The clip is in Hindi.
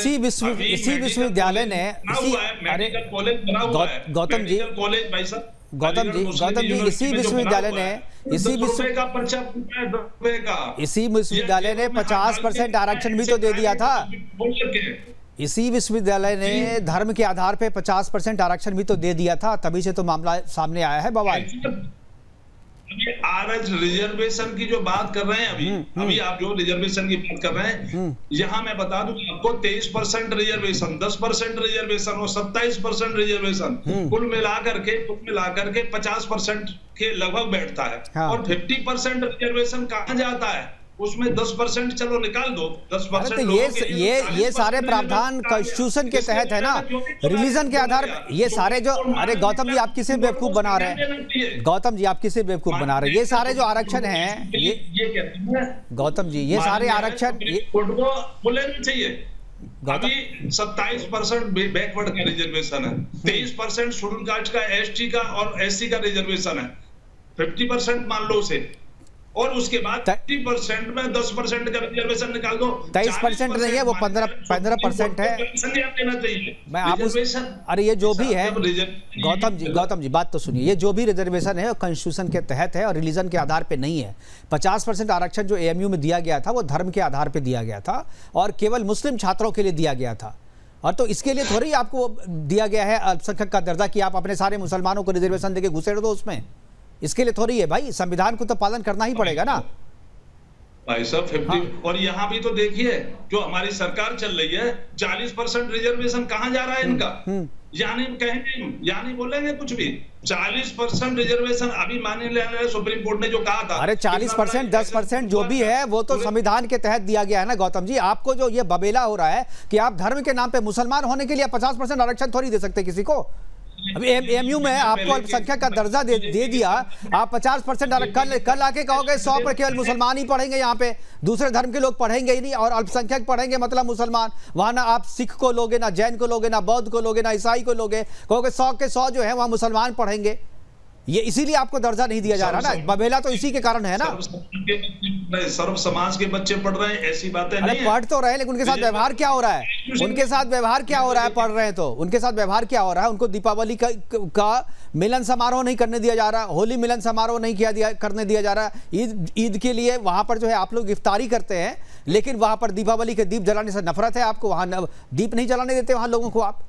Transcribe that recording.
इसी विश्वविद्यालय ने अरे गौतम जी इसी विश्वविद्यालय ने इसी विश्वविद्यालय ने 50% आरक्षण भी तो दे दिया था। इसी विश्वविद्यालय ने धर्म के आधार पे 50% आरक्षण भी तो दे दिया था, तभी से तो मामला सामने आया है बवाल। आज रिजर्वेशन की जो बात कर रहे हैं अभी आप जो रिजर्वेशन की बात कर रहे हैं, यहाँ मैं बता दूं आपको 23% रिजर्वेशन, 10% रिजर्वेशन और 27% रिजर्वेशन कुल मिलाकर के 50% के लगभग बैठता है। हाँ। और 50% रिजर्वेशन कहाँ जाता है? उसमें 10% चलो निकाल दो, 10%। तो ये सारे प्रावधान कॉन्स्टिट्यूशन के तहत है ना, रिलीजन के आधार पर ये सारे जो, अरे गौतम जी आप किसे बेवकूफ बना रहे हैं? गौतम जी आप किसे बेवकूफ बना रहे हैं? ये सारे जो आरक्षण हैं, ये गौतम जी ये सारे आरक्षण बोले नहीं चाहिए। अभी 27% बैकवर्ड का रिजर्वेशन है, 23% शेड्यूल कास्ट का, एसटी का और एससी का रिजर्वेशन है, 50% मान लो उसे, और उसके बाद 30% में 10% का रिजर्वेशन निकाल दो। 23% नहीं है वो 15% है। मैं आप अरे ये जो भी है गौतम जी बात तो सुनिए, ये जो भी रिजर्वेशन है कॉन्स्टिट्यूशन के तहत है और रिलीजन के आधार पे नहीं है। 50% आरक्षण जो एएमयू में दिया गया था वो धर्म के आधार पे दिया गया था और केवल मुस्लिम छात्रों के लिए दिया गया था। और तो इसके लिए थोड़ी आपको दिया गया है अल्पसंख्यक का दर्जा कि आप अपने सारे मुसलमानों को रिजर्वेशन देके घुसेड़ दो उसमें। इसके लिए थोड़ी है भाई, संविधान को तो पालन करना ही पड़ेगा ना भाई साहब। 50 हाँ। और यहाँ भी तो देखिए जो हमारी सरकार चल रही है 40% रिजर्वेशन कहाँ जा रहा है इनका? यानी कहेंगे यानी बोलेंगे कुछ भी 40% रिजर्वेशन अभी माननीय सुप्रीम कोर्ट ने जो कहा था। अरे 40% 10% जो भी है वो तो संविधान के तहत दिया गया है ना गौतम जी। आपको जो ये बबेला हो रहा है कि आप धर्म के नाम पे मुसलमान होने के लिए 50% आरक्षण थोड़ी दे सकते किसी को। अभी एमयू में आपको अल्पसंख्यक का दर्जा दे दिया, आप 50% कल आके कहोगे 100 पर केवल मुसलमान ही पढ़ेंगे, यहाँ पे दूसरे धर्म के लोग पढ़ेंगे ही नहीं और अल्पसंख्यक पढ़ेंगे मतलब मुसलमान। वहां ना आप सिख को लोगे, ना जैन को लोगे, ना बौद्ध को लोगे, ना ईसाई को लोगे, कहोगे 100 के 100 जो है वहां मुसलमान पढ़ेंगे। ये इसीलिए आपको दर्जा नहीं दिया जा रहा ना, बबेला तो इसी के कारण है ना। सर्व समाज के बच्चे पढ़ रहे हैं, ऐसी बातें नहीं है। पढ़ तो रहे लेकिन उनके साथ व्यवहार क्या हो रहा है? उनके साथ व्यवहार क्या हो रहा है? पढ़ रहे हैं तो उनके साथ व्यवहार क्या हो रहा है? उनको दीपावली का मिलन समारोह नहीं करने दिया जा रहा, होली मिलन समारोह नहीं करने दिया जा रहा। ईद के लिए वहां पर जो है आप लोग इफ्तारी करते हैं, लेकिन वहां पर दीपावली के दीप जलाने से नफरत है आपको, वहां दीप नहीं जलाने देते वहां लोगों को आप।